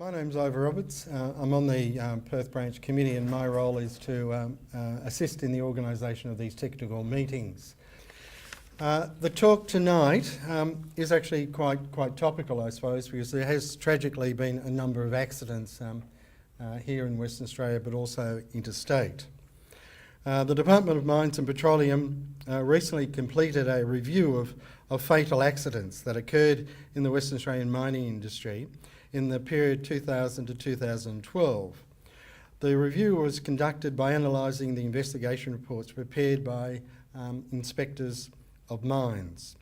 My name's Ivor Roberts. I'm on the Perth branch committee, and my role is to assist in the organisation of these technical meetings. The talk tonight is actually quite topical, I suppose, because there has tragically been a number of accidents here in Western Australia, but also interstate. The Department of Mines and Petroleum recently completed a review of fatal accidents that occurred in the Western Australian mining industry in the period 2000 to 2012. The review was conducted by analysing the investigation reports prepared by inspectors of mines.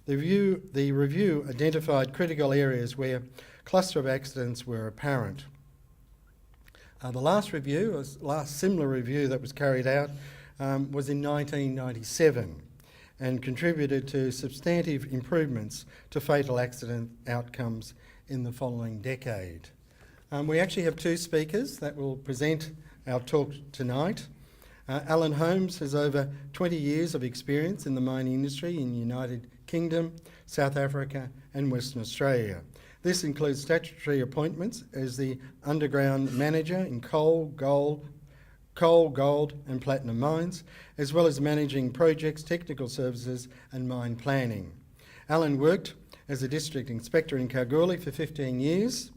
The review identified critical areas where cluster of accidents were apparent. The last similar review that was carried out was in 1997 and contributed to substantive improvements to fatal accident outcomes in the following decade. We actually have two speakers that will present our talk tonight. Alan Holmes has over 20 years of experience in the mining industry in the United Kingdom, South Africa and Western Australia. This includes statutory appointments as the underground manager in coal, gold and platinum mines, as well as managing projects, technical services and mine planning. Alan worked as a district inspector in Kalgoorlie for 15 years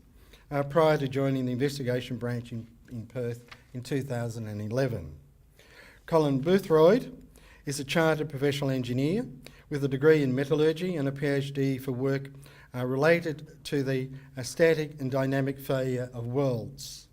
prior to joining the investigation branch in Perth in 2011. Colin Boothroyd is a chartered professional engineer with a degree in metallurgy and a PhD for work related to the static and dynamic failure of welds.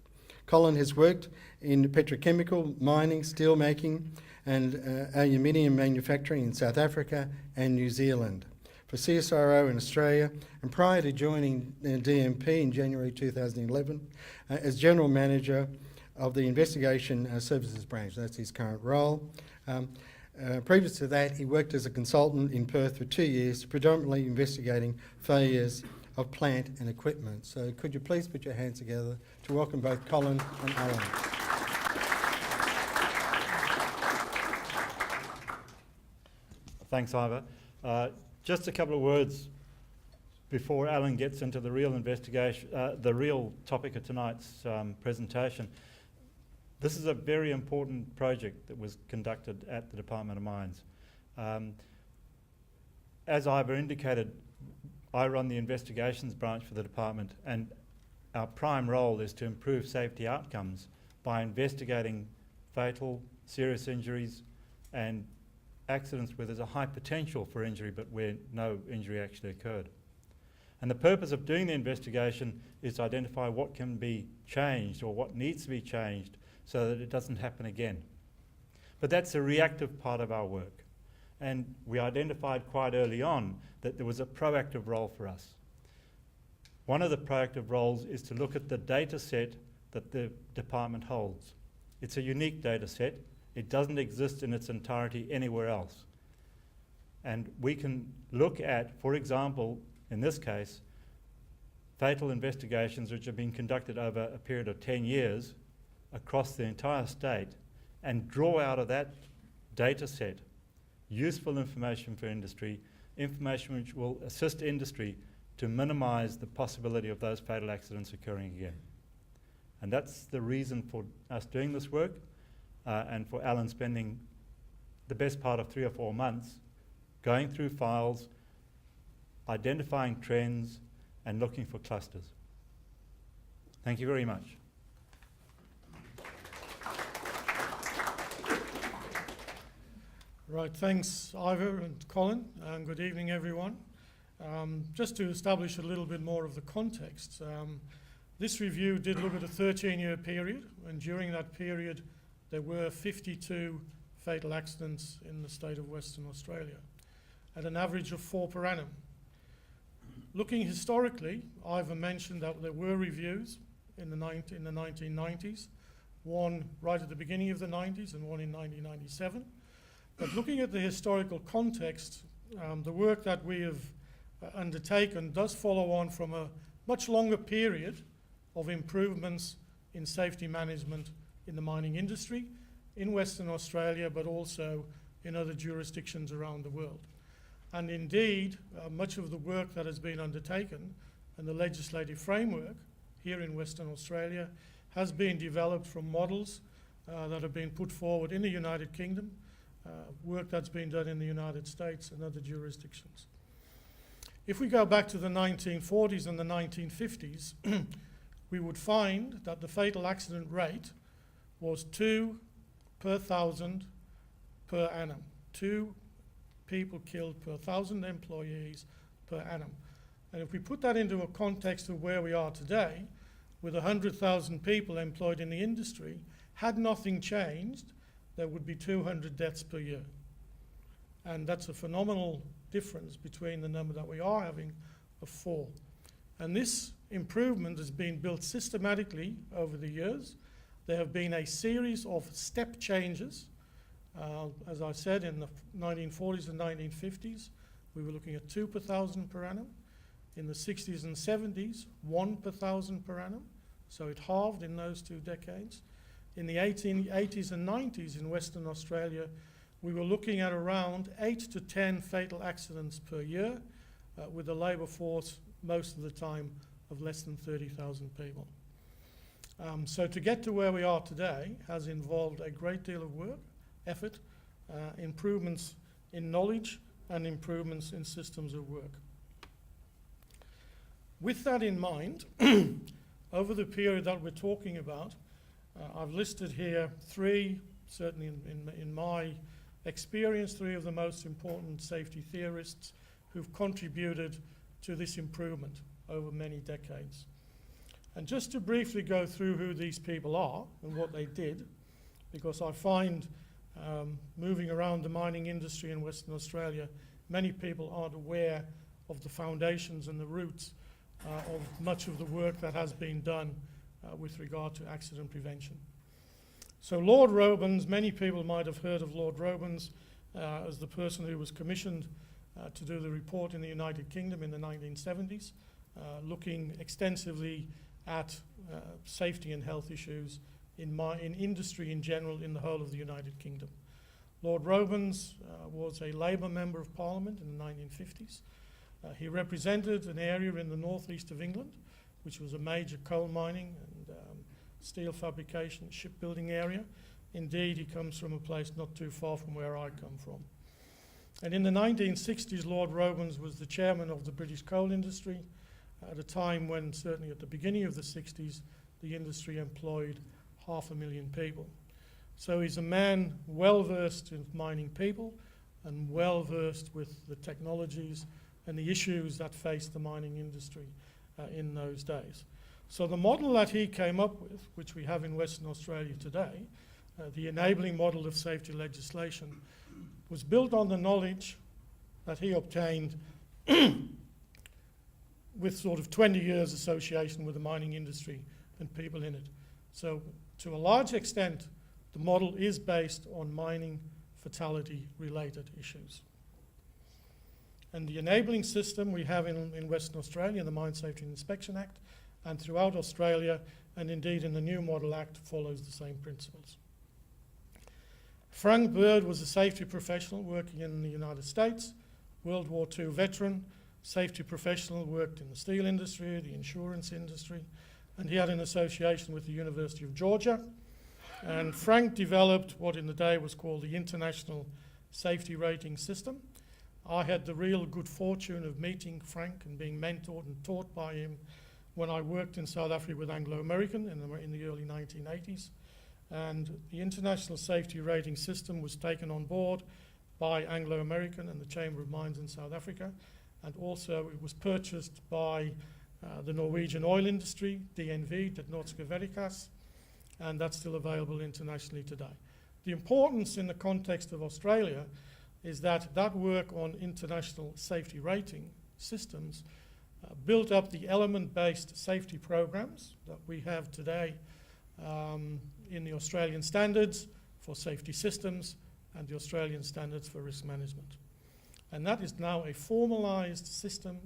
Colin has worked in petrochemical, mining, steel making and aluminium manufacturing in South Africa and New Zealand for CSIRO in Australia, and prior to joining DMP in January 2011 as General Manager of the Investigation Services Branch. That's his current role. Previous to that, he worked as a consultant in Perth for 2 years, predominantly investigating failures of plant and equipment. So could you please put your hands together to welcome both Colin and Alan. Thanks, Ivor. Just a couple of words before Alan gets into the real investigation, the real topic of tonight's presentation. This is a very important project that was conducted at the Department of Mines. As Ivor indicated, I run the investigations branch for the department, and our prime role is to improve safety outcomes by investigating fatal, serious injuries and accidents where there's a high potential for injury but where no injury actually occurred. And the purpose of doing the investigation is to identify what can be changed or what needs to be changed so that it doesn't happen again. But that's a reactive part of our work. And we identified quite early on that there was a proactive role for us. One of the proactive roles is to look at the data set that the department holds. It's a unique data set. It doesn't exist in its entirety anywhere else. And we can look at, for example, in this case, fatal investigations which have been conducted over a period of 10 years across the entire state and draw out of that data set useful information for industry, information which will assist industry to minimise the possibility of those fatal accidents occurring again. And that's the reason for us doing this work. And for Alan spending the best part of 3 or 4 months going through files, identifying trends and looking for clusters. Thank you very much. Right, thanks Ivor and Colin, and good evening everyone. Just to establish a little bit more of the context, this review did look at a 13-year period, and during that period there were 52 fatal accidents in the state of Western Australia, at an average of 4 per annum. Looking historically, Ivor mentioned that there were reviews in the 1990s, one right at the beginning of the 90s and one in 1997. But looking at the historical context, the work that we have undertaken does follow on from a much longer period of improvements in safety management in the mining industry in Western Australia, but also in other jurisdictions around the world. And indeed, much of the work that has been undertaken and the legislative framework here in Western Australia has been developed from models that have been put forward in the United Kingdom, work that's been done in the United States and other jurisdictions. If we go back to the 1940s and the 1950s, we would find that the fatal accident rate was 2 per 1,000 per annum. 2 people killed per 1,000 employees per annum. And if we put that into a context of where we are today, with 100,000 people employed in the industry, had nothing changed, there would be 200 deaths per year. And that's a phenomenal difference between the number that we are having of 4. And this improvement has been built systematically over the years. There have been a series of step changes. As I said, in the 1940s and 1950s, we were looking at 2 per 1,000 per annum. In the 60s and 70s, 1 per 1,000 per annum. So it halved in those 2 decades. In the 80s and 90s in Western Australia, we were looking at around 8 to 10 fatal accidents per year, with a labour force most of the time of less than 30,000 people. So to get to where we are today has involved a great deal of work, effort, improvements in knowledge and improvements in systems of work. With that in mind, over the period that we're talking about, I've listed here 3, certainly in my experience, 3 of the most important safety theorists who've contributed to this improvement over many decades. And just to briefly go through who these people are and what they did, because I find moving around the mining industry in Western Australia, many people aren't aware of the foundations and the roots of much of the work that has been done with regard to accident prevention. So Lord Robins, many people might have heard of Lord Robins as the person who was commissioned to do the report in the United Kingdom in the 1970s, looking extensively at safety and health issues in industry in general in the whole of the United Kingdom. Lord Robins was a Labour Member of Parliament in the 1950s. He represented an area in the northeast of England, which was a major coal mining and steel fabrication, shipbuilding area. Indeed, he comes from a place not too far from where I come from. And in the 1960s, Lord Robins was the chairman of the British coal industry at a time when, certainly at the beginning of the 60s, the industry employed 500,000 people. So he's a man well versed in mining people and well versed with the technologies and the issues that faced the mining industry in those days. So the model that he came up with, which we have in Western Australia today, the enabling model of safety legislation, was built on the knowledge that he obtained with sort of 20 years association with the mining industry and people in it. So to a large extent, the model is based on mining fatality related issues. And the enabling system we have in Western Australia, the Mine Safety and Inspection Act, and throughout Australia, and indeed in the new Model Act, follows the same principles. Frank Bird was a safety professional working in the United States, World War II veteran, safety professional, worked in the steel industry, the insurance industry, and he had an association with the University of Georgia. And Frank developed what in the day was called the International Safety Rating System. I had the real good fortune of meeting Frank and being mentored and taught by him when I worked in South Africa with Anglo American in the early 1980s. And the International Safety Rating System was taken on board by Anglo American and the Chamber of Mines in South Africa. And also it was purchased by the Norwegian oil industry, DNV, Det Norske Veritas, and that's still available internationally today. The importance in the context of Australia is that that work on international safety rating systems built up the element-based safety programs that we have today in the Australian standards for safety systems and the Australian standards for risk management. And that is now a formalised system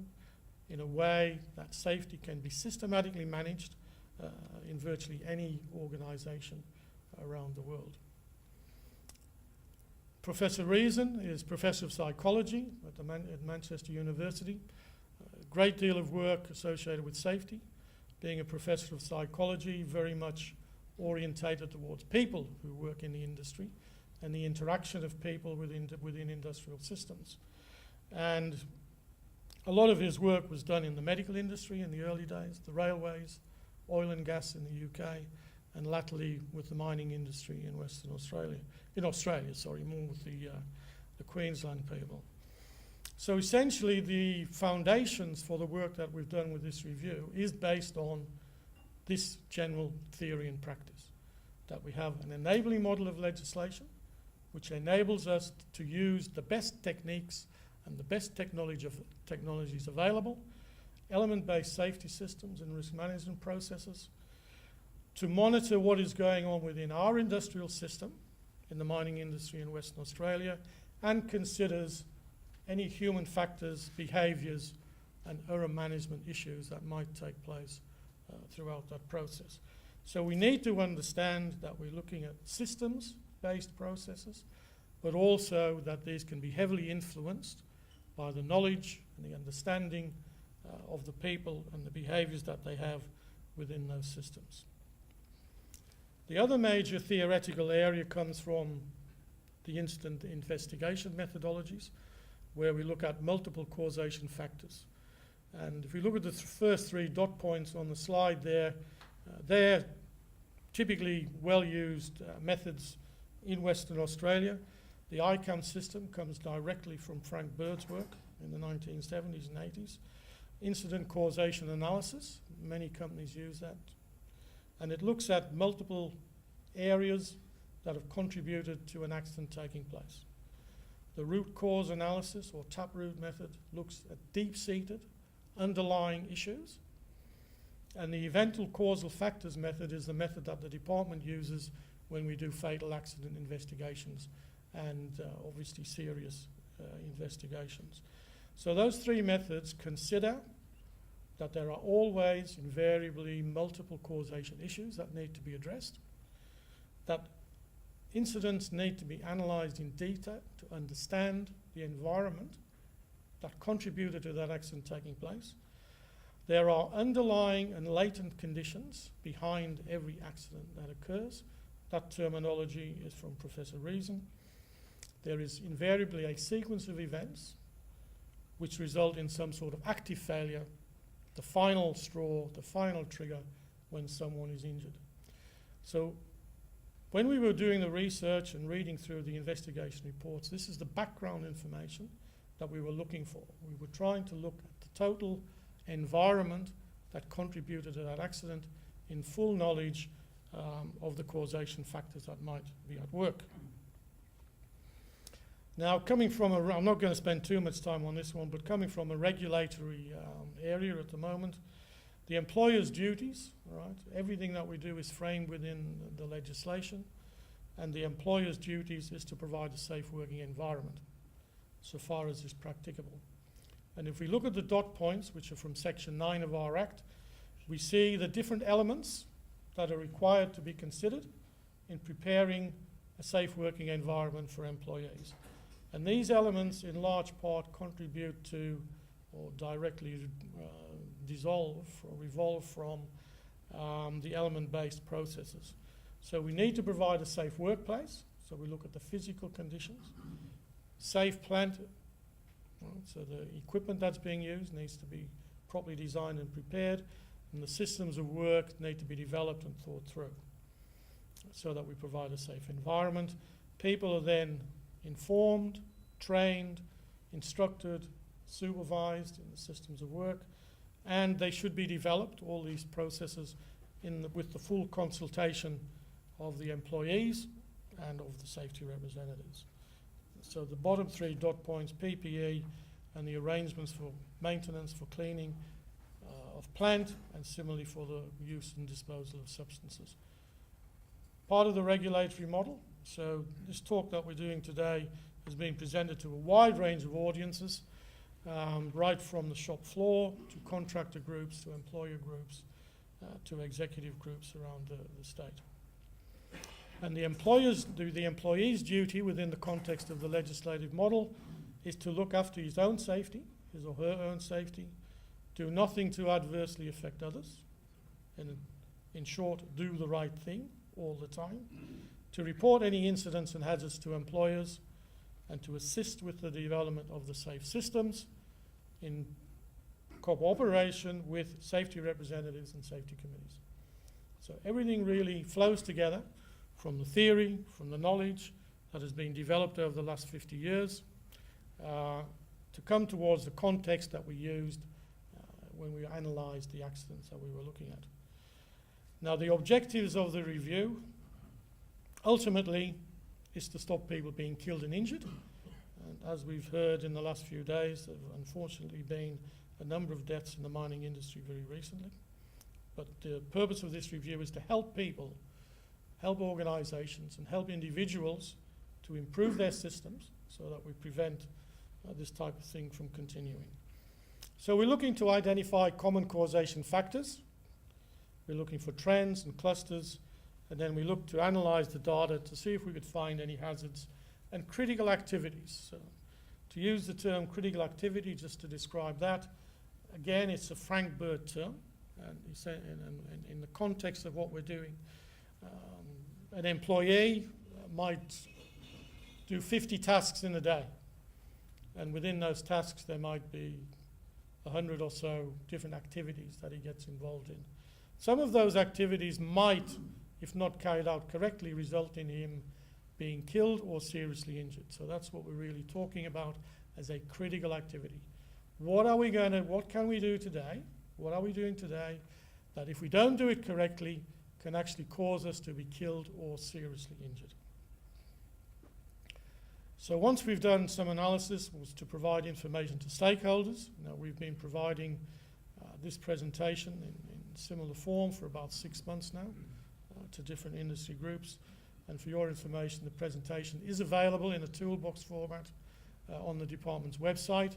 in a way that safety can be systematically managed in virtually any organisation around the world. Professor Reason is Professor of Psychology at Manchester University. A great deal of work associated with safety, being a professor of psychology, very much orientated towards people who work in the industry and the interaction of people within industrial systems. And a lot of his work was done in the medical industry in the early days, the railways, oil and gas in the UK, and latterly with the mining industry in Western Australia. In Australia, sorry, more with the Queensland people. So essentially the foundations for the work that we've done with this review is based on this general theory and practice, that we have an enabling model of legislation which enables us to use the best techniques and the best technologies available, element-based safety systems and risk management processes, to monitor what is going on within our industrial system in the mining industry in Western Australia, and considers any human factors, behaviours and error management issues that might take place throughout that process. So we need to understand that we're looking at systems-based processes, but also that these can be heavily influenced by the knowledge and the understanding of the people and the behaviours that they have within those systems. The other major theoretical area comes from the incident investigation methodologies, where we look at multiple causation factors. And if we look at the first three dot points on the slide there, they're typically well-used methods in Western Australia. The ICAM system comes directly from Frank Bird's work in the 1970s and 80s. Incident causation analysis, many companies use that. And it looks at multiple areas that have contributed to an accident taking place. The root cause analysis or taproot method looks at deep-seated underlying issues. And the eventual causal factors method is the method that the department uses when we do fatal accident investigations and obviously serious investigations. So those three methods consider that there are always invariably multiple causation issues that need to be addressed, that incidents need to be analysed in detail to understand the environment that contributed to that accident taking place. There are underlying and latent conditions behind every accident that occurs. That terminology is from Professor Reason. There is invariably a sequence of events which result in some sort of active failure, the final straw, the final trigger when someone is injured. So when we were doing the research and reading through the investigation reports, this is the background information that we were looking for. We were trying to look at the total environment that contributed to that accident in full knowledge of the causation factors that might be at work. Now, coming from I'm not going to spend too much time on this one, but coming from a regulatory area at the moment, the employer's duties, right? Everything that we do is framed within the legislation, and the employer's duties is to provide a safe working environment, so far as is practicable. And if we look at the dot points, which are from Section 9 of our Act, we see the different elements that are required to be considered in preparing a safe working environment for employees. And these elements in large part contribute to or directly dissolve or revolve from the element-based processes. So we need to provide a safe workplace, so we look at the physical conditions. Safe plant, right, so the equipment that's being used needs to be properly designed and prepared, and the systems of work need to be developed and thought through so that we provide a safe environment. People are then informed, trained, instructed, supervised in the systems of work, and they should be developed, all these processes, with the full consultation of the employees and of the safety representatives. So the bottom three dot points, PPE and the arrangements for maintenance, for cleaning of plant, and similarly for the use and disposal of substances. Part of the regulatory model, so this talk that we're doing today has been presented to a wide range of audiences, right from the shop floor to contractor groups, to employer groups, to executive groups around the state. And the employee's duty within the context of the legislative model is to look after his own safety, his or her own safety, do nothing to adversely affect others, and in short, do the right thing all the time, to report any incidents and hazards to employers, and to assist with the development of the safe systems in cooperation with safety representatives and safety committees. So everything really flows together from the theory, from the knowledge that has been developed over the last 50 years to come towards the context that we used when we analysed the accidents that we were looking at. Now, the objectives of the review ultimately is to stop people being killed and injured. And as we've heard in the last few days, there have unfortunately been a number of deaths in the mining industry very recently. But the purpose of this review is to help people, help organisations and help individuals to improve their systems so that we prevent this type of thing from continuing. So we're looking to identify common causation factors. We're looking for trends and clusters, and then we look to analyse the data to see if we could find any hazards and critical activities. So to use the term critical activity, just to describe that, again, it's a Frank Bird term, and in the context of what we're doing, an employee might do 50 tasks in a day, and within those tasks there might be 100 or so different activities that he gets involved in. Some of those activities might, if not carried out correctly, result in him being killed or seriously injured. So that's what we're really talking about as a critical activity. What can we do today? What are we doing today that if we don't do it correctly can actually cause us to be killed or seriously injured? So once we've done some analysis, was to provide information to stakeholders. Now we've been providing this presentation in similar form for about 6 months now to different industry groups. And for your information, the presentation is available in a toolbox format on the department's website.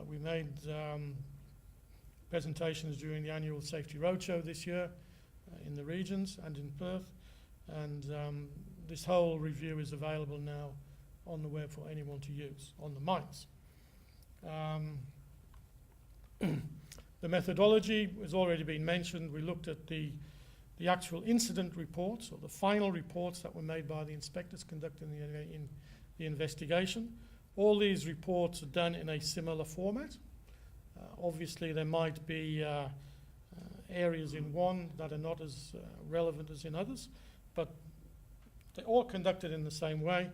We made presentations during the annual Safety Roadshow this year in the regions and in Perth. And this whole review is available now on the web for anyone to use on the mines. The methodology has already been mentioned. We looked at the actual incident reports, or the final reports that were made by the inspectors conducting the investigation. All these reports are done in a similar format. Obviously, there might be areas in one that are not as relevant as in others, but they're all conducted in the same way.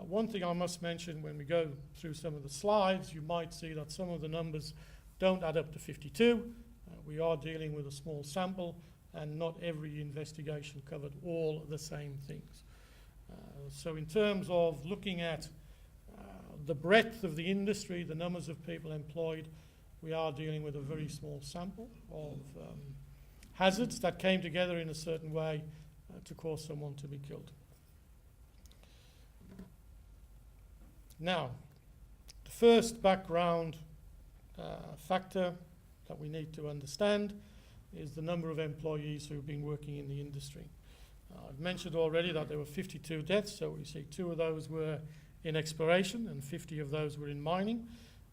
One thing I must mention, when we go through some of the slides, you might see that some of the numbers don't add up to 52. We are dealing with a small sample, and not every investigation covered all the same things. So in terms of looking at the breadth of the industry, the numbers of people employed, we are dealing with a very small sample of hazards that came together in a certain way to cause someone to be killed. Now, the first background factor that we need to understand is the number of employees who have been working in the industry. I've mentioned already that there were 52 deaths, so we see 2 of those were in exploration and 50 of those were in mining.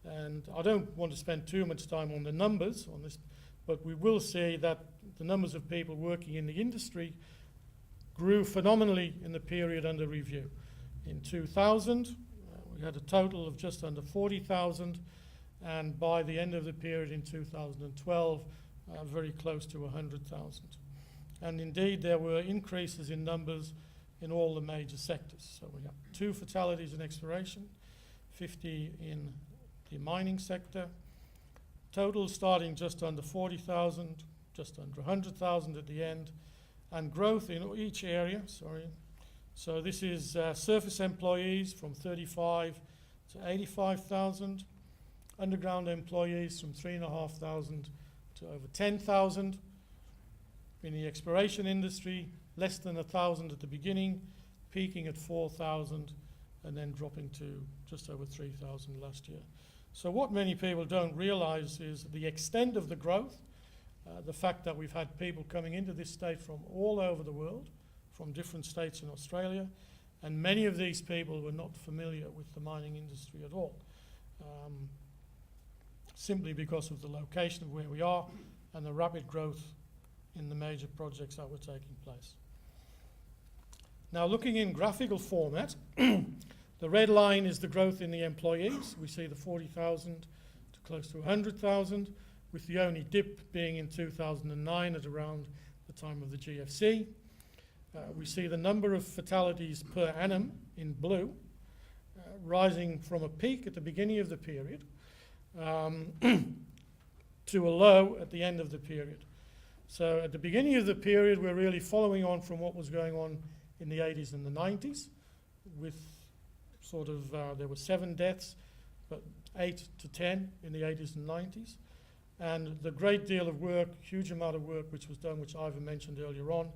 And I don't want to spend too much time on the numbers on this, but we will see that the numbers of people working in the industry grew phenomenally in the period under review. In 2000, we had a total of just under 40,000, and by the end of the period in 2012, very close to 100,000. And indeed, there were increases in numbers in all the major sectors. So we have 2 fatalities in exploration, 50 in the mining sector, total starting just under 40,000, just under 100,000 at the end, and growth in each area, So this is surface employees from 35 to 85,000, underground employees from 3,500 to over 10,000. In the exploration industry, less than 1,000 at the beginning, peaking at 4,000, and then dropping to just over 3,000 last year. So what many people don't realise is the extent of the growth, the fact that we've had people coming into this state from all over the world, from different states in Australia, and many of these people were not familiar with the mining industry at all, simply because of the location of where we are and the rapid growth in the major projects that were taking place. Now, looking in graphical format, the red line is the growth in the employees. We see the 40,000 to close to 100,000, with the only dip being in 2009 at around the time of the GFC. We see the number of fatalities per annum in blue, rising from a peak at the beginning of the period to a low at the end of the period. So at the beginning of the period, we're really following on from what was going on in the 80s and the 90s, with sort of, there were 7 deaths, but 8 to 10 in the 80s and 90s. And the great deal of work, huge amount of work which was done, which Ivan mentioned earlier on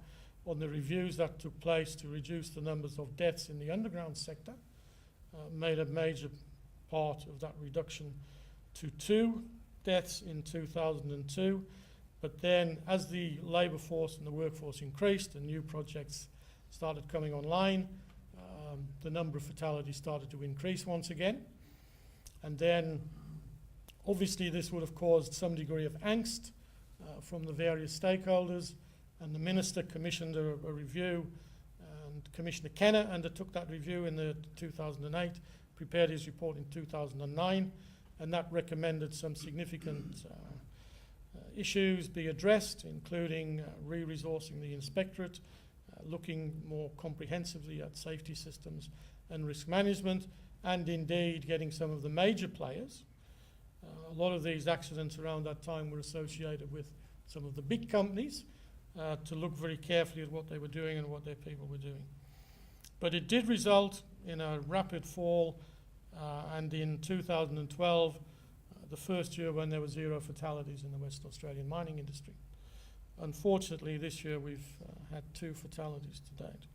the reviews that took place to reduce the numbers of deaths in the underground sector, made a major part of that reduction to 2 deaths in 2002. But then as the labour force and the workforce increased and new projects started coming online, the number of fatalities started to increase once again. And then obviously this would have caused some degree of angst from the various stakeholders, and the Minister commissioned a review, and Commissioner Kenner undertook that review in 2008, prepared his report in 2009, and that recommended some significant issues be addressed, including re-resourcing the inspectorate, looking more comprehensively at safety systems and risk management, and indeed getting some of the major players. A lot of these accidents around that time were associated with some of the big companies, to look very carefully at what they were doing and what their people were doing. But it did result in a rapid fall, and in 2012, the first year when there were 0 fatalities in the West Australian mining industry. Unfortunately, this year we've had 2 fatalities to date.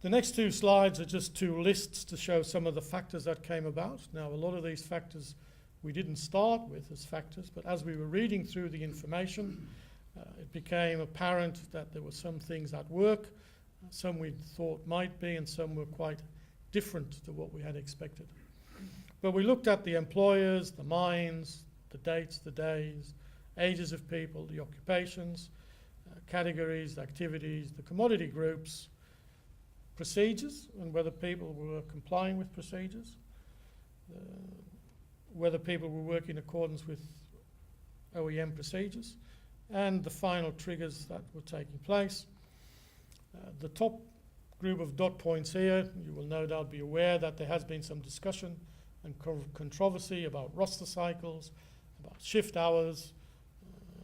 The next 2 slides are just 2 lists to show some of the factors that came about. Now, a lot of these factors we didn't start with as factors, but as we were reading through the information, it became apparent that there were some things at work, some we thought might be, and some were quite different to what we had expected. But we looked at the employers, the mines, the dates, the days, ages of people, the occupations, categories, activities, the commodity groups, procedures, and whether people were complying with procedures, whether people were working in accordance with OEM procedures, and the final triggers that were taking place. The top group of dot points here, you will no doubt be aware that there has been some discussion and controversy about roster cycles, about shift hours,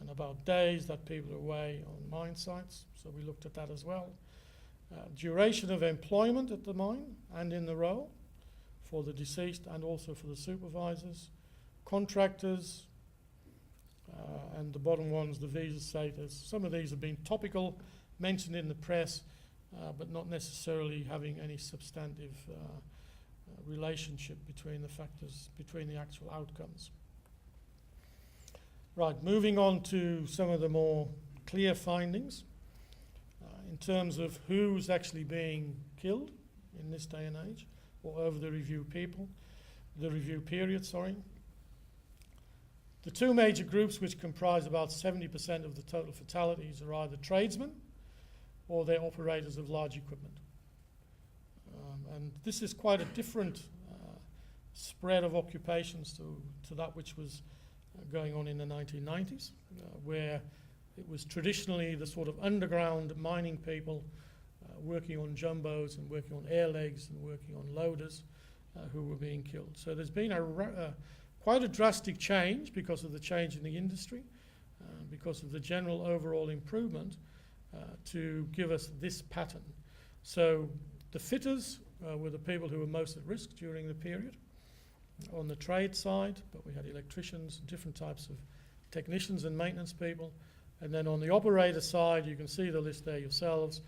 and about days that people are away on mine sites. So we looked at that as well. Duration of employment at the mine and in the role for the deceased and also for the supervisors, contractors, and the bottom ones, the visa status. Some of these have been topical, mentioned in the press, but not necessarily having any substantive relationship between the factors, between the actual outcomes. Right, moving on to some of the more clear findings in terms of who's actually being killed in this day and age, or over the review period, sorry. The 2 major groups which comprise about 70% of the total fatalities are either tradesmen or they're operators of large equipment. And this is quite a different spread of occupations to that which was going on in the 1990s, where it was traditionally the sort of underground mining people working on jumbos and working on air legs and working on loaders who were being killed. So there's been quite a drastic change because of the change in the industry, because of the general overall improvement to give us this pattern. So the fitters were the people who were most at risk during the period on the trade side, but we had electricians, different types of technicians and maintenance people. And then on the operator side, you can see the list there yourselves,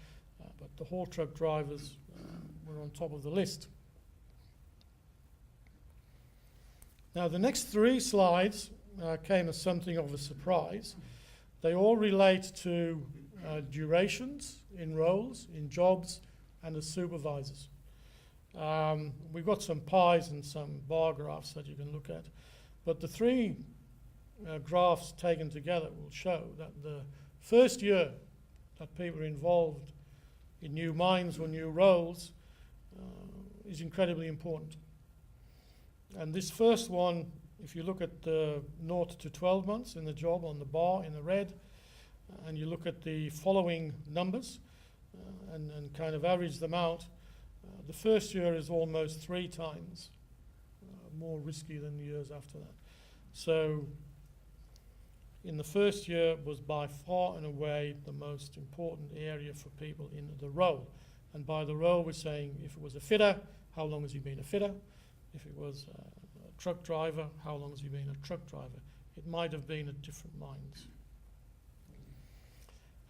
but the haul truck drivers were on top of the list. Now, the next 3 slides came as something of a surprise. They all relate to durations in roles, in jobs, and as supervisors. We've got some pies and some bar graphs that you can look at. But the 3 graphs taken together will show that the first year that people are involved in new mines or new roles is incredibly important. And this first one, if you look at the 0 to 12 months in the job on the bar in the red, and you look at the following numbers and kind of average them out, the first year is almost 3 times more risky than the years after that. So in the first year was by far and away the most important area for people in the role. And by the role, we're saying if it was a fitter, how long has he been a fitter? If it was a truck driver, how long has he been a truck driver? It might have been at different mines.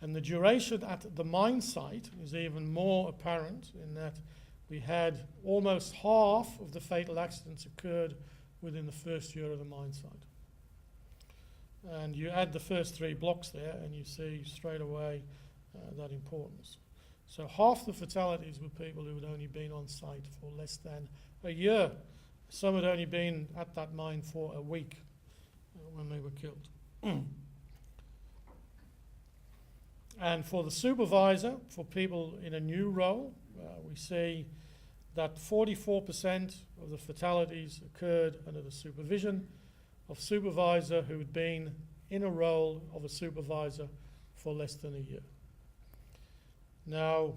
And the duration at the mine site is even more apparent in that we had almost half of the fatal accidents occurred within the first year of the mine site. And you add the first 3 blocks there and you see straight away that importance. So half the fatalities were people who had only been on site for less than a year. Some had only been at that mine for a week when they were killed. And for the supervisor, for people in a new role, we see that 44% of the fatalities occurred under the supervision of supervisor who had been in a role of a supervisor for less than a year. Now,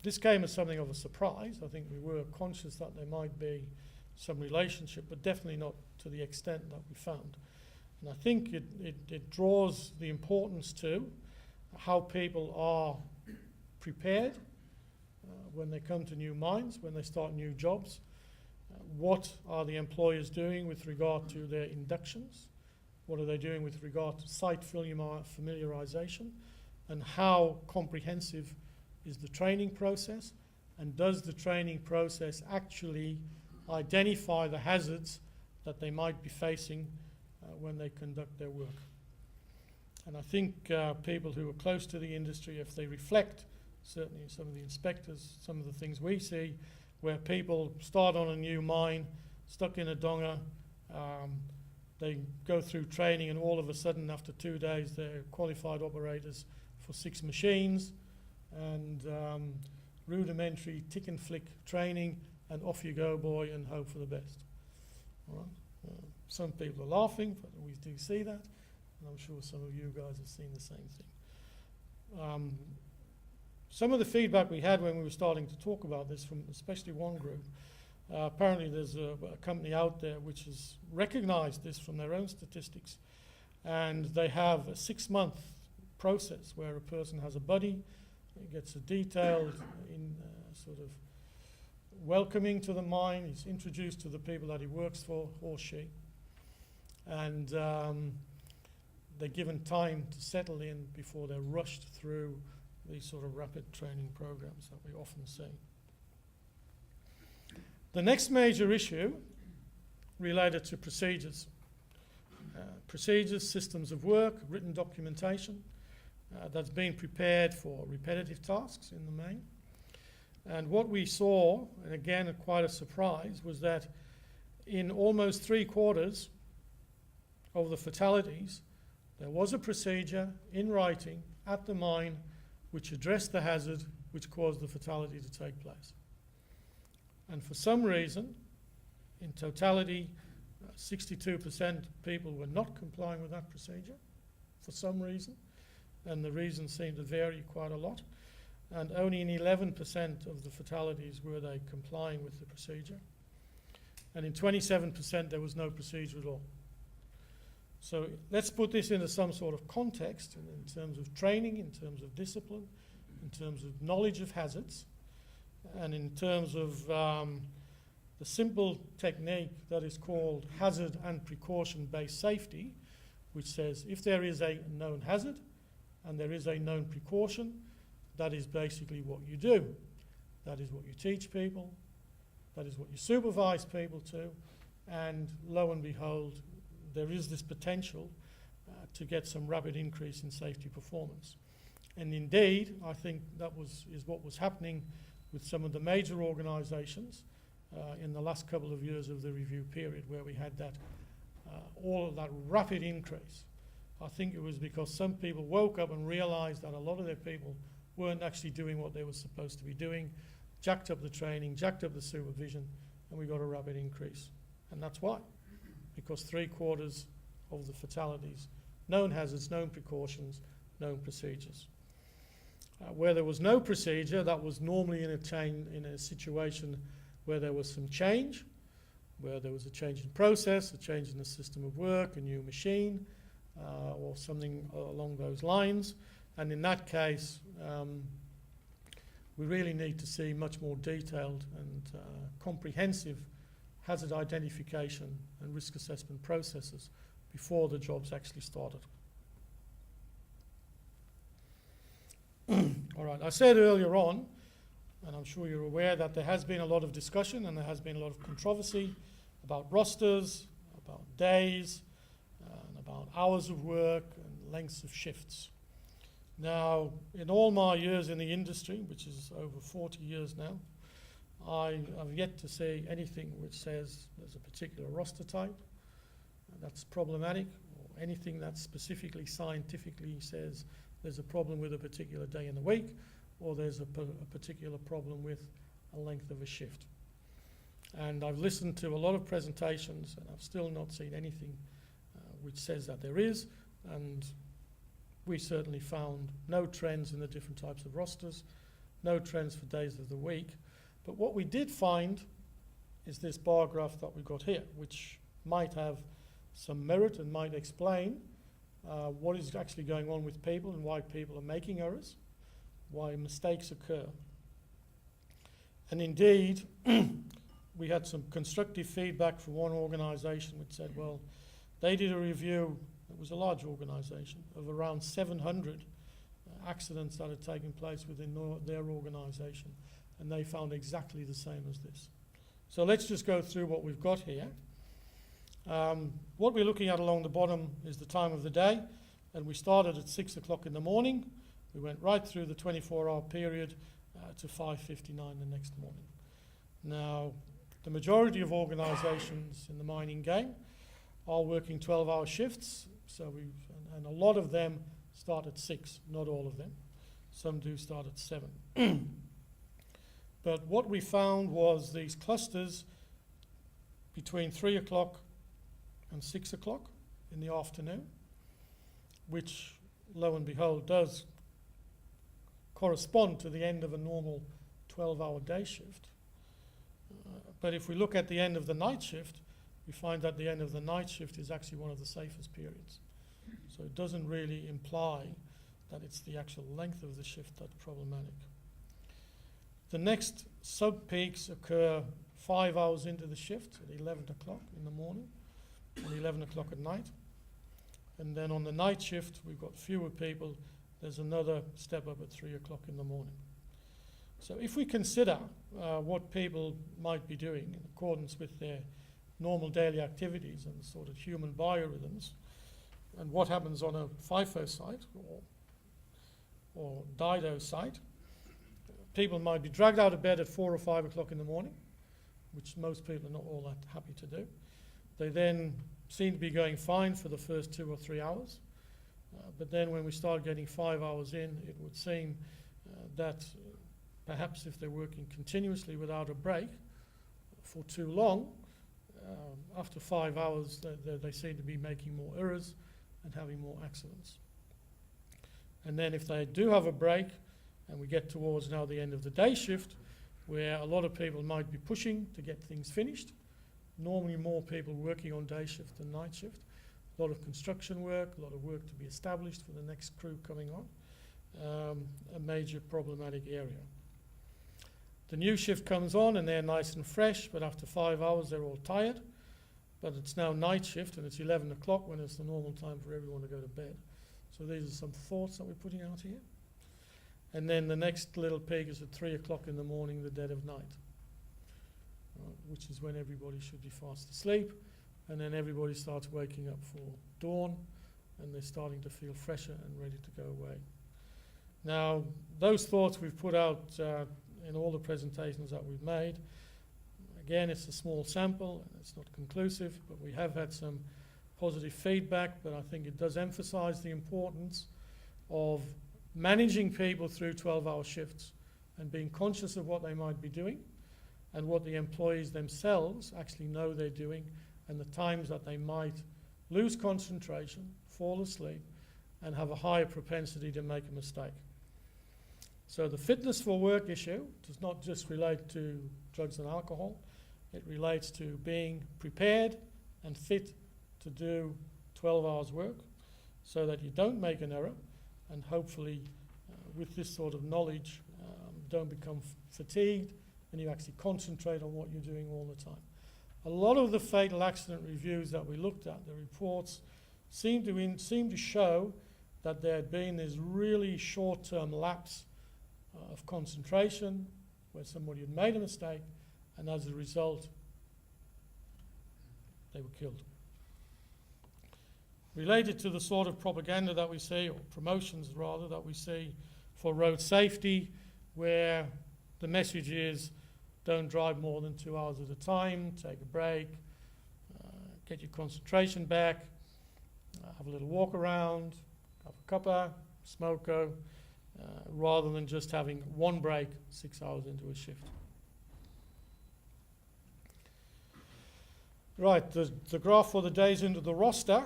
this came as something of a surprise. I think we were conscious that there might be some relationship, but definitely not to the extent that we found. And I think it draws the importance to how people are prepared when they come to new mines, when they start new jobs. What are the employers doing with regard to their inductions? What are they doing with regard to site familiarisation? And how comprehensive is the training process? And does the training process actually identify the hazards that they might be facing when they conduct their work? And I think people who are close to the industry, if they reflect, certainly some of the inspectors, some of the things we see, where people start on a new mine, stuck in a donga, they go through training and all of a sudden after 2 days they're qualified operators for 6 machines and rudimentary tick and flick training, and off you go, boy, and hope for the best. All right? Some people are laughing, but we do see that, and I'm sure some of you guys have seen the same thing. Some of the feedback we had when we were starting to talk about this from especially one group, apparently there's a company out there which has recognised this from their own statistics, and they have a 6-month process where a person has a buddy, gets a detailed sort of welcoming to the mine, he's introduced to the people that he works for, or she, and they're given time to settle in before they're rushed through these sort of rapid training programs that we often see. The next major issue related to procedures. Procedures, systems of work, written documentation that's been prepared for repetitive tasks in the main. And what we saw, and again quite a surprise, was that in almost 3/4 of the fatalities, there was a procedure in writing at the mine which addressed the hazard which caused the fatality to take place. And for some reason, in totality, 62% of people were not complying with that procedure for some reason, and the reasons seem to vary quite a lot. And only in 11% of the fatalities were they complying with the procedure. And in 27% there was no procedure at all. So let's put this into some sort of context in terms of training, in terms of discipline, in terms of knowledge of hazards, and in terms of the simple technique that is called hazard and precaution-based safety, which says if there is a known hazard and there is a known precaution, that is basically what you do. That is what you teach people, that is what you supervise people to, and lo and behold, there is this potential to get some rapid increase in safety performance. And indeed, I think that is what was happening with some of the major organisations in the last couple of years of the review period, where we had that all of that rapid increase, I think it was because some people woke up and realised that a lot of their people weren't actually doing what they were supposed to be doing, jacked up the training, jacked up the supervision, and we got a rapid increase. And that's why. Because 3/4 of the fatalities, known hazards, known precautions, known procedures. Where there was no procedure, that was normally in a situation where there was some change, where there was a change in process, a change in the system of work, a new machine, or something along those lines. And in that case, we really need to see much more detailed and comprehensive hazard identification and risk assessment processes before the jobs actually started. All right, I said earlier on, and I'm sure you're aware, that there has been a lot of discussion and there has been a lot of controversy about rosters, about days, and about hours of work and lengths of shifts. Now, in all my years in the industry, which is over 40 years now, I have yet to see anything which says there's a particular roster type that's problematic, or anything that specifically scientifically says there's a problem with a particular day in the week, or there's a particular problem with a length of a shift. And I've listened to a lot of presentations, and I've still not seen anything which says that there is, and we certainly found no trends in the different types of rosters, no trends for days of the week. But what we did find is this bar graph that we've got here, which might have some merit and might explain what is actually going on with people and why people are making errors, why mistakes occur. And indeed, we had some constructive feedback from one organisation which said, well, they did a review, it was a large organisation, of around 700 accidents that had taken place within their organisation, and they found exactly the same as this. So let's just go through what we've got here. What we're looking at along the bottom is the time of the day, and we started at 6 o'clock in the morning. We went right through the 24-hour period to 5:59 the next morning. Now, the majority of organisations in the mining game are working 12-hour shifts, and a lot of them start at 6, not all of them. Some do start at 7. But what we found was these clusters between 3 o'clock and 6 o'clock in the afternoon, which, lo and behold, does correspond to the end of a normal 12-hour day shift. But if we look at the end of the night shift, we find that the end of the night shift is actually one of the safest periods. So it doesn't really imply that it's the actual length of the shift that's problematic. The next sub-peaks occur 5 hours into the shift at 11 o'clock in the morning and 11 o'clock at night. And then on the night shift, we've got fewer people. There's another step up at 3 o'clock in the morning. So if we consider what people might be doing in accordance with their normal daily activities and sort of human biorhythms, and what happens on a FIFO site or Dido site, people might be dragged out of bed at 4 or 5 o'clock in the morning, which most people are not all that happy to do. They then seem to be going fine for the first 2 or 3 hours. But then when we start getting 5 hours in, it would seem that perhaps if they're working continuously without a break for too long, after 5 hours they seem to be making more errors and having more accidents. And then if they do have a break, and we get towards now the end of the day shift, where a lot of people might be pushing to get things finished, normally more people working on day shift than night shift, a lot of construction work, a lot of work to be established for the next crew coming on, a major problematic area. The new shift comes on and they're nice and fresh, but after 5 hours they're all tired. But it's now night shift and it's 11 o'clock when it's the normal time for everyone to go to bed. So these are some thoughts that we're putting out here. And then the next little peak is at 3 o'clock in the morning, the dead of night, which is when everybody should be fast asleep. And then everybody starts waking up for dawn and they're starting to feel fresher and ready to go away. Now, those thoughts we've put out in all the presentations that we've made. Again, it's a small sample and it's not conclusive, but we have had some positive feedback, but I think it does emphasise the importance of managing people through 12-hour shifts and being conscious of what they might be doing and what the employees themselves actually know they're doing and the times that they might lose concentration, fall asleep, and have a higher propensity to make a mistake. So the fitness for work issue does not just relate to drugs and alcohol. It relates to being prepared and fit to do 12 hours work so that you don't make an error and hopefully with this sort of knowledge don't become fatigued and you actually concentrate on what you're doing all the time. A lot of the fatal accident reviews that we looked at, the reports, seem to show that there had been this really short-term lapse of concentration where somebody had made a mistake and as a result they were killed. Related to the sort of propaganda that we see, or promotions rather, that we see for road safety, where the message is don't drive more than 2 hours at a time, take a break, get your concentration back, have a little walk around, have a cuppa, smoko, rather than just having one break 6 hours into a shift. Right, the graph for the days into the roster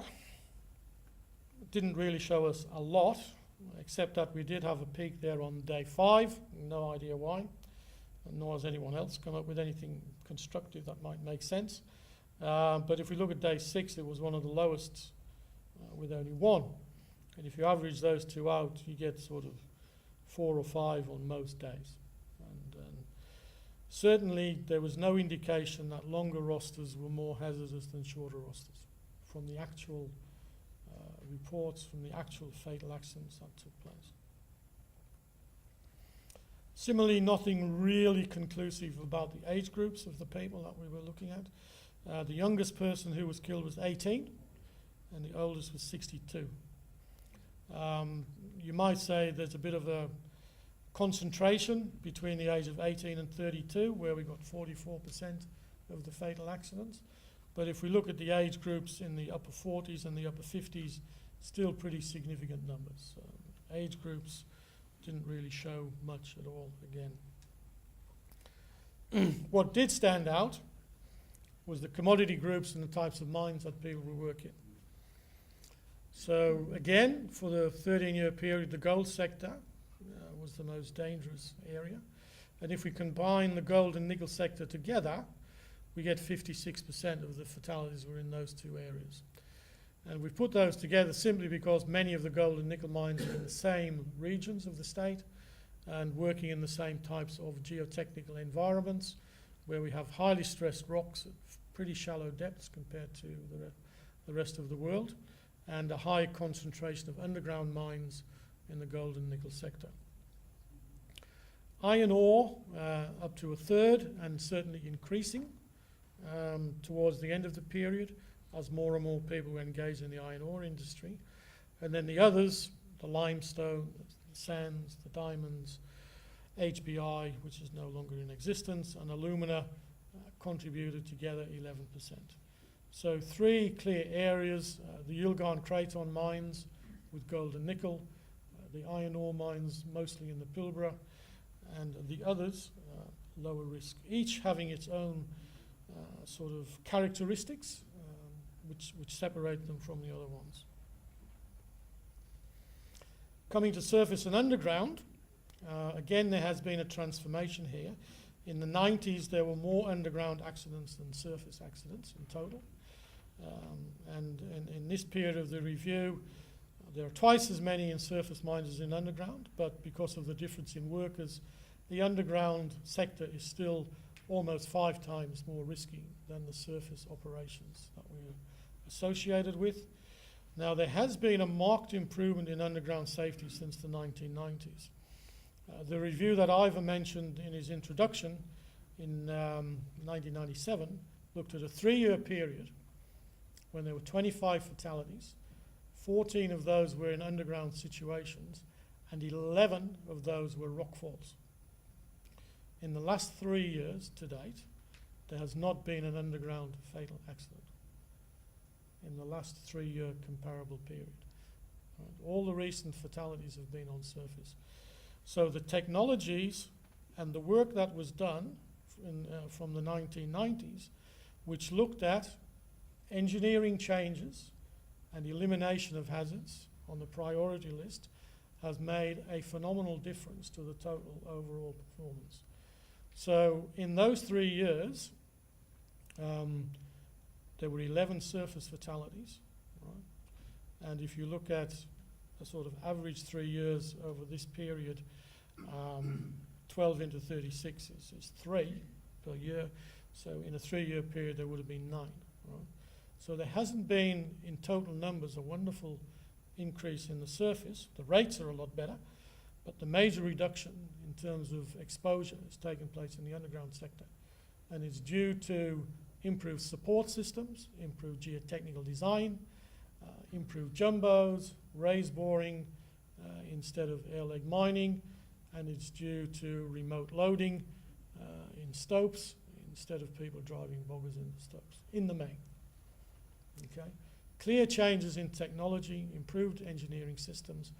didn't really show us a lot, except that we did have a peak there on day 5, no idea why, and nor has anyone else come up with anything constructive that might make sense. But if we look at day 6, it was one of the lowest with only 1. And if you average those two out, you get sort of 4 or 5 on most days. And certainly there was no indication that longer rosters were more hazardous than shorter rosters from the actual reports, from the actual fatal accidents that took place. Similarly, nothing really conclusive about the age groups of the people that we were looking at. The youngest person who was killed was 18 and the oldest was 62. You might say there's a bit of a concentration between the age of 18 and 32 where we got 44% of the fatal accidents. But if we look at the age groups in the upper 40s and the upper 50s, still pretty significant numbers. Age groups didn't really show much at all again. What did stand out was the commodity groups and the types of mines that people were working. So again, for the 13-year period, the gold sector was the most dangerous area. And if we combine the gold and nickel sector together, we get 56% of the fatalities were in those two areas. And we put those together simply because many of the gold and nickel mines are in the same regions of the state and working in the same types of geotechnical environments where we have highly stressed rocks at pretty shallow depths compared to the rest of the world, and a high concentration of underground mines in the gold and nickel sector. Iron ore, up to a third, and certainly increasing towards the end of the period as more and more people were engaged in the iron ore industry. And then the others, the limestone, the sands, the diamonds, HBI, which is no longer in existence, and alumina contributed together 11%. So 3 clear areas, the Yilgarn Craton mines with gold and nickel, the iron ore mines mostly in the Pilbara, and the others, lower risk, each having its own sort of characteristics which separate them from the other ones. Coming to surface and underground, again there has been a transformation here. In the 90s there were more underground accidents than surface accidents in total. And in this period of the review, there are twice as many in surface mines as in underground, but because of the difference in workers, the underground sector is still almost 5 times more risky than the surface operations that we're associated with. Now, there has been a marked improvement in underground safety since the 1990s. The review that Ivor mentioned in his introduction in 1997 looked at a 3-year period when there were 25 fatalities. 14 of those were in underground situations, and 11 of those were rockfalls. In the last 3 years to date, there has not been an underground fatal accident. in the last 3-year comparable period. Right? All the recent fatalities have been on surface. So the technologies and the work that was done from the 1990s, which looked at engineering changes and elimination of hazards on the priority list, has made a phenomenal difference to the total overall performance. So in those 3 years, there were 11 surface fatalities, right? And if you look at a sort of average 3 years over this period, 12 into 36 is 3 per year. So in a 3-year period, there would have been 9, right? So there hasn't been, in total numbers, a wonderful increase in the surface. The rates are a lot better, but the major reduction in terms of exposure has taken place in the underground sector, and it's due to improved support systems, improved geotechnical design, improved jumbos, raised boring instead of air leg mining, and it's due to remote loading in stopes instead of people driving boggers in the stopes, in the main. Okay? Clear changes in technology, improved engineering systems,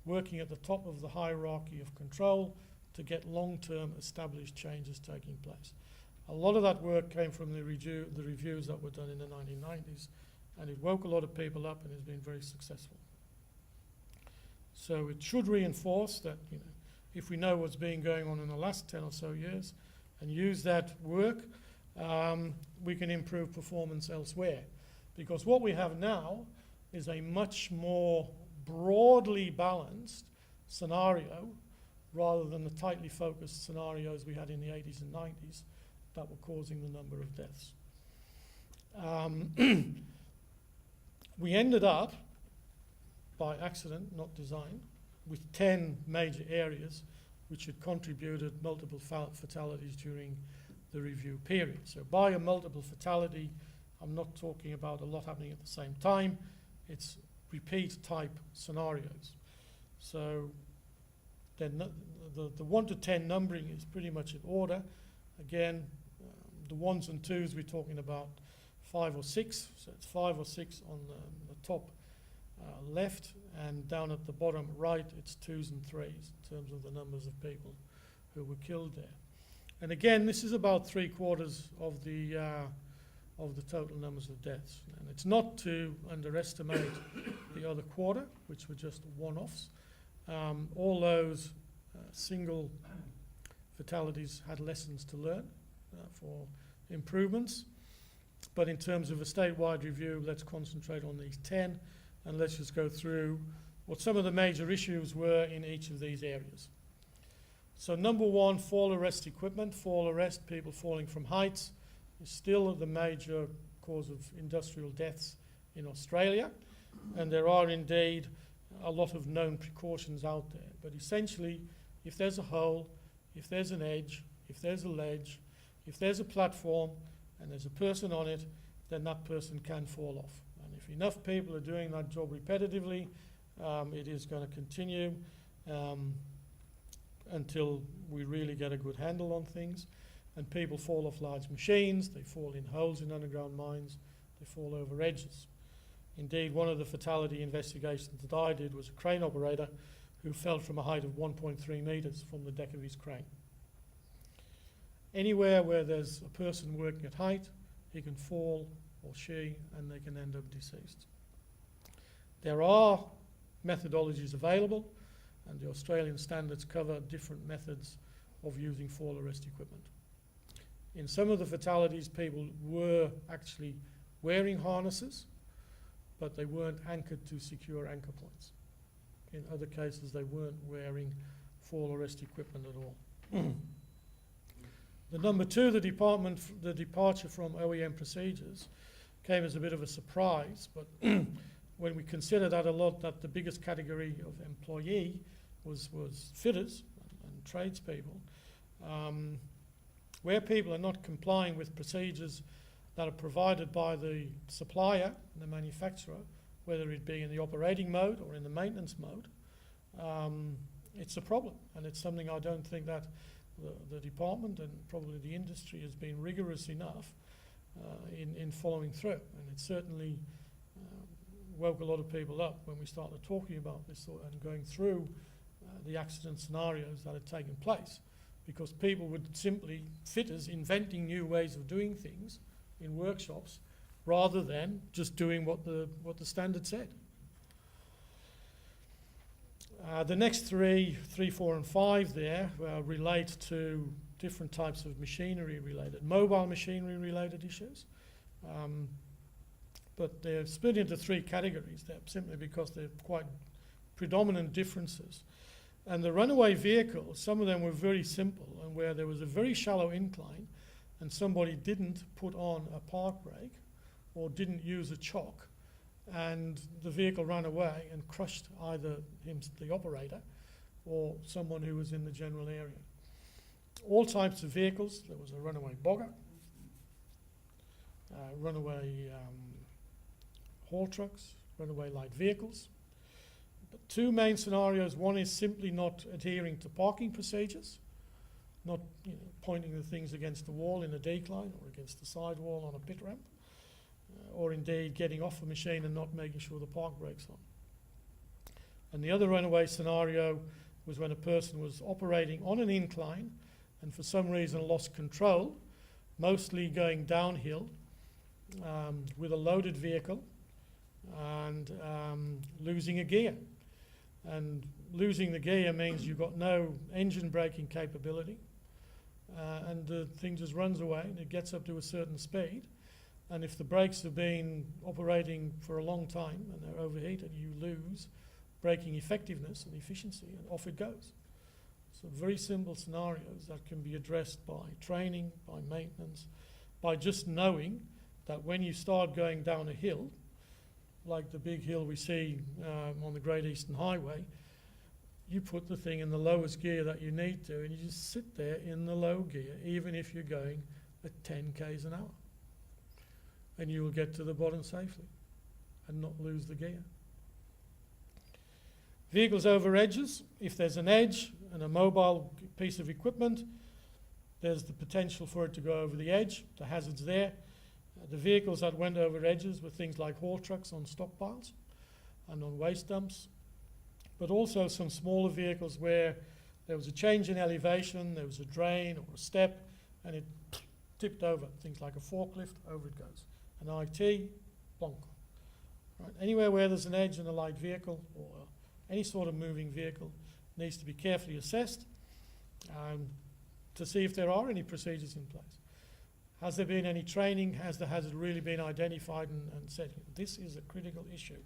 working at the top of the hierarchy of control to get long-term established changes taking place. A lot of that work came from the reviews that were done in the 1990s, and it woke a lot of people up and has been very successful. So it should reinforce that, you know, if we know what's been going on in the last 10 or so years and use that work, we can improve performance elsewhere. Because what we have now is a much more broadly balanced scenario rather than the tightly focused scenarios we had in the 80s and 90s that were causing the number of deaths. We ended up, by accident, not design, with 10 major areas which had contributed multiple fatalities during the review period. So by a multiple fatality, I'm not talking about a lot happening at the same time. It's repeat type scenarios. So then the 1 to 10 numbering is pretty much in order. Again, the 1s and 2s, we're talking about 5 or 6. So it's 5 or 6 on the top left, and down at the bottom right, it's 2s and 3s in terms of the numbers of people who were killed there. And again, this is about 3/4 of the total numbers of deaths. And it's not to underestimate the other quarter, which were just one-offs. All those single fatalities had lessons to learn for improvements. But in terms of a statewide review, let's concentrate on these 10, and let's just go through what some of the major issues were in each of these areas. So number 1, fall arrest equipment. Fall arrest, people falling from heights, is still the major cause of industrial deaths in Australia, and there are indeed a lot of known precautions out there. But essentially, if there's a hole, if there's an edge, if there's a ledge, if there's a platform and there's a person on it, then that person can fall off. And if enough people are doing that job repetitively, it is going to continue until we really get a good handle on things. And people fall off large machines, they fall in holes in underground mines, they fall over edges. Indeed, one of the fatality investigations that I did was a crane operator who fell from a height of 1.3 metres from the deck of his crane. Anywhere where there's a person working at height, he can fall, or she, and they can end up deceased. There are methodologies available, and the Australian standards cover different methods of using fall arrest equipment. In some of the fatalities, people were actually wearing harnesses, but they weren't anchored to secure anchor points. In other cases, they weren't wearing fall arrest equipment at all. The number 2, the departure from OEM procedures came as a bit of a surprise, but when we consider that a lot, that the biggest category of employee was fitters and tradespeople, where people are not complying with procedures that are provided by the supplier and the manufacturer, whether it be in the operating mode or in the maintenance mode, it's a problem. And it's something I don't think that the department and probably the industry has been rigorous enough in following through. And it's certainly woke a lot of people up when we started talking about this and going through the accident scenarios that had taken place, because people would simply, fitters, inventing new ways of doing things in workshops rather than just doing what the standard said. The next three, 4 and 5 there relate to different types of machinery related, mobile machinery related issues. But they're split into 3 categories there simply because they're quite predominant differences. And the runaway vehicles, some of them were very simple, and where there was a very shallow incline and somebody didn't put on a park brake or didn't use a chock, and the vehicle ran away and crushed either the operator or someone who was in the general area. All types of vehicles. There was a runaway bogger, runaway haul trucks, runaway light vehicles. But 2 main scenarios. One is simply not adhering to parking procedures, not pointing the things against the wall in a decline or against the sidewall on a pit ramp, or indeed getting off a machine and not making sure the park brake's on. And the other runaway scenario was when a person was operating on an incline and for some reason lost control, mostly going downhill with a loaded vehicle and losing a gear. And losing the gear means you've got no engine braking capability, and the thing just runs away and it gets up to a certain speed. And if the brakes have been operating for a long time and they're overheated, you lose braking effectiveness and efficiency, and off it goes. So very simple scenarios that can be addressed by training, by maintenance, by just knowing that when you start going down a hill, like the big hill we see on the Great Eastern Highway, you put the thing in the lowest gear that you need to, and you just sit there in the low gear, even if you're going at 10 k's an hour. And you will get to the bottom safely and not lose the gear. Vehicles over edges. If there's an edge and a mobile piece of equipment, there's the potential for it to go over the edge. The hazard's there. The vehicles that went over edges were things like haul trucks on stockpiles and on waste dumps, but also some smaller vehicles where there was a change in elevation, there was a drain or a step, and it tipped over. Things like a forklift, over it goes. An IT, plonk. Right. Anywhere where there's an edge in a light vehicle or any sort of moving vehicle needs to be carefully assessed to see if there are any procedures in place. Has there been any training? Has the hazard really been identified and said, this is a critical issue?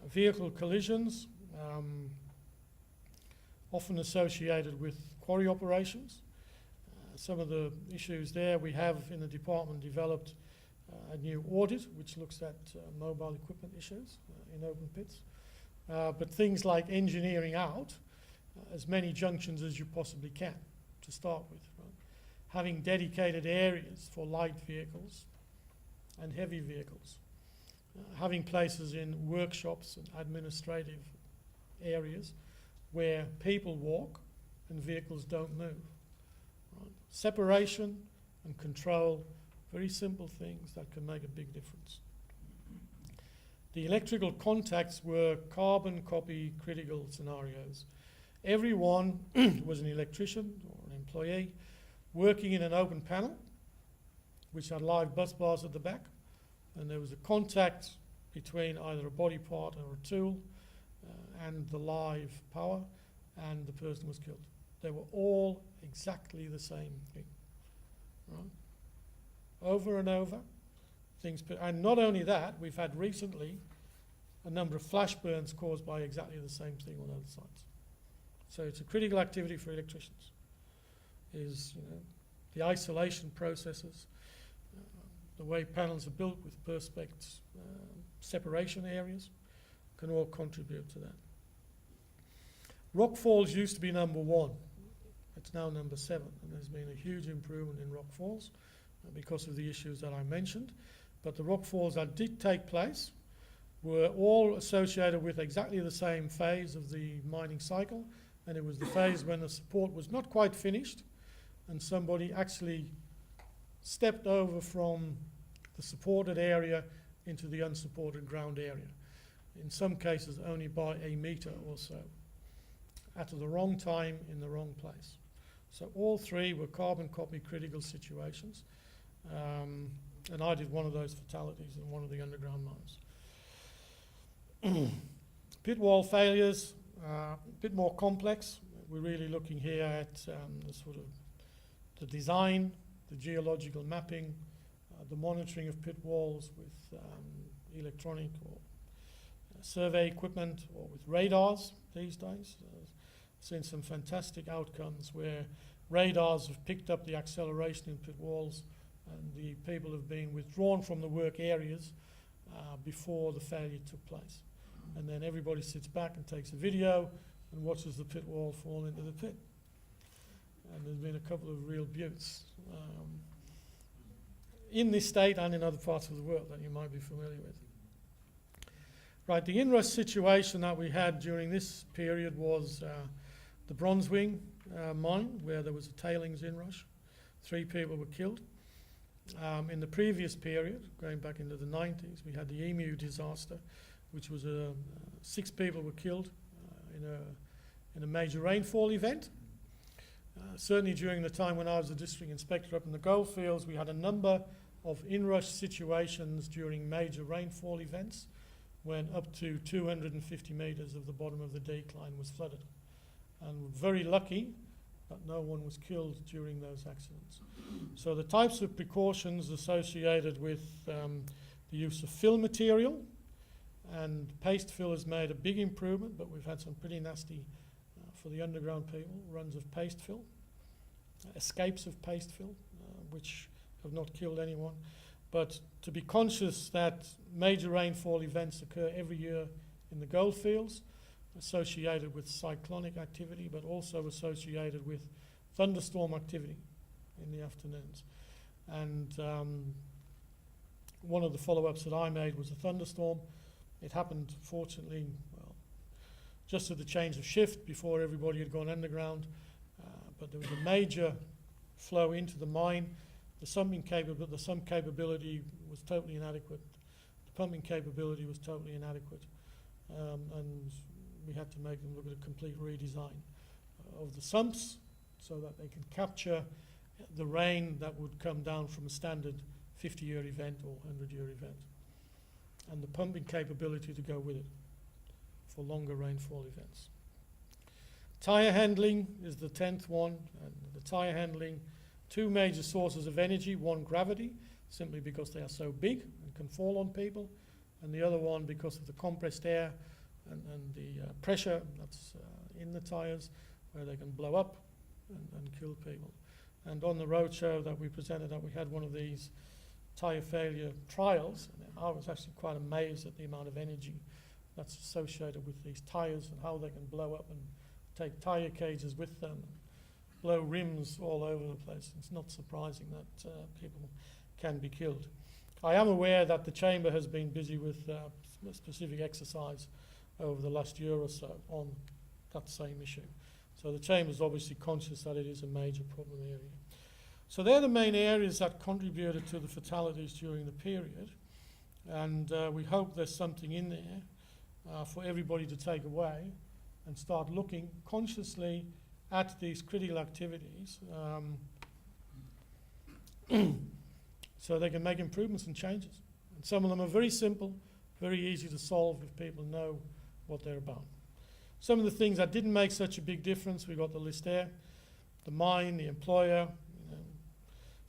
Vehicle collisions, often associated with quarry operations. Some of the issues there, we have in the department developed a new audit which looks at mobile equipment issues in open pits. But things like engineering out as many junctions as you possibly can to start with. Right? Having dedicated areas for light vehicles and heavy vehicles. Having places in workshops and administrative areas where people walk and vehicles don't move. Right? Separation and control, very simple things that can make a big difference. The electrical contacts were carbon copy critical scenarios. Everyone was an electrician or an employee working in an open panel which had live bus bars at the back, and there was a contact between either a body part or a tool and the live power, and the person was killed. They were all exactly the same thing. Right? Over and over, things. And not only that, we've had recently a number of flash burns caused by exactly the same thing on other sites. So it's a critical activity for electricians. Is the isolation processes, the way panels are built with perspex separation areas, can all contribute to that. Rock falls used to be number 1. It's now number 7, and there's been a huge improvement in rock falls because of the issues that I mentioned. But the rock falls that did take place were all associated with exactly the same phase of the mining cycle, and it was the phase when the support was not quite finished and somebody actually stepped over from the supported area into the unsupported ground area. In some cases only by a metre or so, at the wrong time in the wrong place. So all three were carbon copy critical situations, and I did one of those fatalities in one of the underground mines. Pit wall failures, a bit more complex. We're really looking here at the sort of the design, the geological mapping, the monitoring of pit walls with electronic or survey equipment or with radars these days. Seen some fantastic outcomes where radars have picked up the acceleration in pit walls and the people have been withdrawn from the work areas before the failure took place. And then everybody sits back and takes a video and watches the pit wall fall into the pit. And there's been a couple of real beauts in this state and in other parts of the world that you might be familiar with. Right, the inrush situation that we had during this period was the Bronzewing mine, where there was a tailings inrush. 3 people were killed. In the previous period, going back into the 90s, we had the Emu disaster, which was 6 people were killed in a major rainfall event. Certainly during the time when I was the district inspector up in the goldfields, we had a number of inrush situations during major rainfall events when up to 250 metres of the bottom of the decline was flooded. And we're very lucky that no one was killed during those accidents. So the types of precautions associated with the use of fill material, and paste fill has made a big improvement, but we've had some pretty nasty, for the underground people, runs of paste fill, escapes of paste fill, which have not killed anyone. But to be conscious that major rainfall events occur every year in the goldfields, associated with cyclonic activity, but also associated with thunderstorm activity in the afternoons. And one of the follow-ups that I made was a thunderstorm. It happened, fortunately, well, just at the change of shift before everybody had gone underground, but there was a major flow into the mine. The sump capability was totally inadequate. The pumping capability was totally inadequate. And we had to make them look at a complete redesign of the sumps so that they can capture the rain that would come down from a standard 50-year event or 100-year event, and the pumping capability to go with it for longer rainfall events. Tyre handling is the 10th one, and the tyre handling, 2 major sources of energy: one, gravity, simply because they are so big and can fall on people, and the other one because of the compressed air and the pressure that's in the tyres, where they can blow up and kill people. And on the roadshow that we presented, that we had one of these tyre failure trials, and I was actually quite amazed at the amount of energy that's associated with these tyres and how they can blow up and take tyre cages with them, blow rims all over the place. It's not surprising that people can be killed. I am aware that the Chamber has been busy with a specific exercise over the last year or so on that same issue. So the Chamber is obviously conscious that it is a major problem area. So they're the main areas that contributed to the fatalities during the period, and we hope there's something in there for everybody to take away and start looking consciously at these critical activities so they can make improvements and changes. And some of them are very simple, very easy to solve if people know what they're about. Some of the things that didn't make such a big difference, we got the list there: the mine, the employer.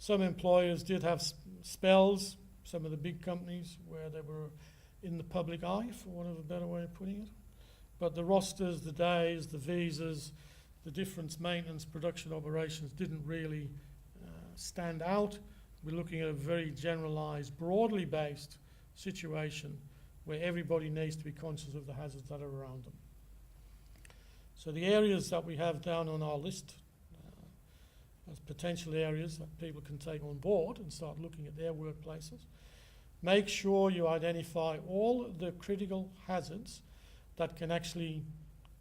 Some employers did have spells, some of the big companies, where they were in the public eye, for want of a better way of putting it. But the rosters, the days, the visas, the different maintenance production operations didn't really stand out. We're looking at a very generalised, broadly based situation where everybody needs to be conscious of the hazards that are around them. So the areas that we have down on our list as potential areas that people can take on board and start looking at their workplaces. Make sure you identify all the critical hazards that can actually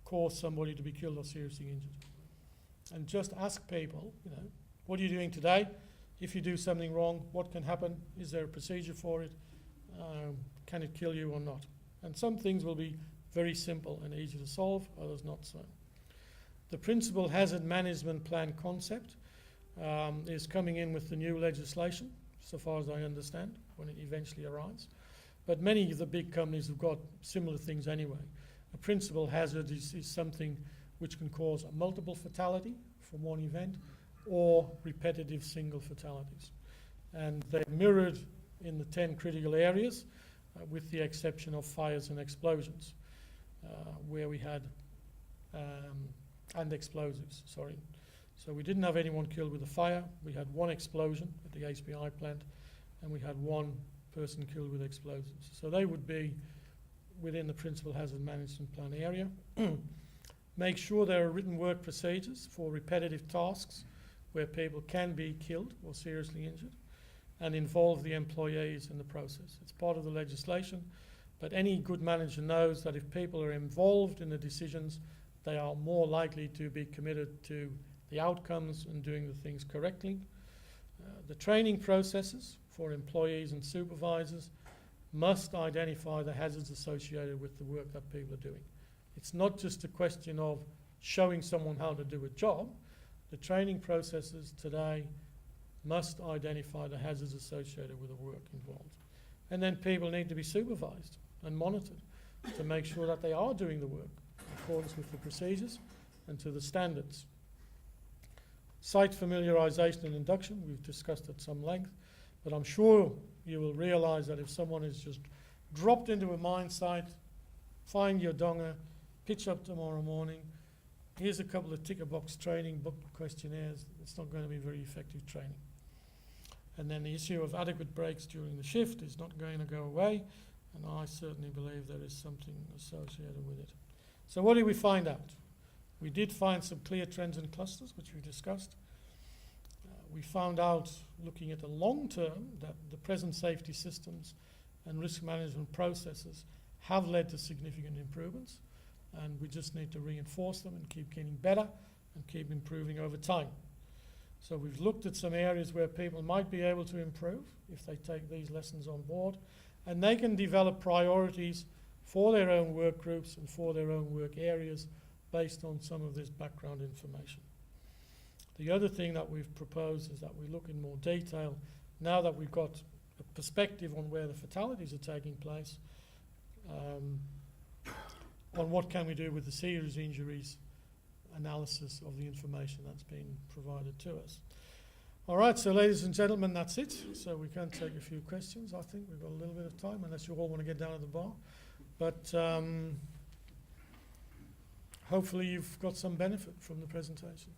cause somebody to be killed or seriously injured. And just ask people, what are you doing today? If you do something wrong, what can happen? Is there a procedure for it? Can it kill you or not? And some things will be very simple and easy to solve, others not so. The principal hazard management plan concept is coming in with the new legislation, so far as I understand, when it eventually arrives. But many of the big companies have got similar things anyway. A principal hazard is something which can cause a multiple fatality from one event or repetitive single fatalities. And they're mirrored in the 10 critical areas, with the exception of fires and explosions, where we had, and explosives, sorry. So we didn't have anyone killed with a fire. We had one explosion at the HPI plant, and we had one person killed with explosives. So they would be within the principal hazard management plan area. Make sure there are written work procedures for repetitive tasks where people can be killed or seriously injured, and involve the employees in the process. It's part of the legislation, but any good manager knows that if people are involved in the decisions, they are more likely to be committed to the outcomes and doing the things correctly. The training processes for employees and supervisors must identify the hazards associated with the work that people are doing. It's not just a question of showing someone how to do a job. The training processes today must identify the hazards associated with the work involved. And then people need to be supervised and monitored to make sure that they are doing the work in accordance with the procedures and to the standards. Site familiarisation and induction, we've discussed at some length, but I'm sure you will realise that if someone is just dropped into a mine site, find your donga, pitch up tomorrow morning, here's a couple of ticker box training book questionnaires, it's not going to be very effective training. And then the issue of adequate breaks during the shift is not going to go away, and I certainly believe there is something associated with it. So what did we find out? We did find some clear trends and clusters, which we discussed. We found out, looking at the long term, that the present safety systems and risk management processes have led to significant improvements, and we just need to reinforce them and keep getting better and keep improving over time. So we've looked at some areas where people might be able to improve if they take these lessons on board, and they can develop priorities for their own work groups and for their own work areas based on some of this background information. The other thing that we've proposed is that we look in more detail, now that we've got a perspective on where the fatalities are taking place, on what can we do with the serious injuries analysis of the information that's been provided to us. All right, so ladies and gentlemen, that's it. So we can take a few questions. I think we've got a little bit of time, unless you all want to get down to the bar. But hopefully you've got some benefit from the presentation.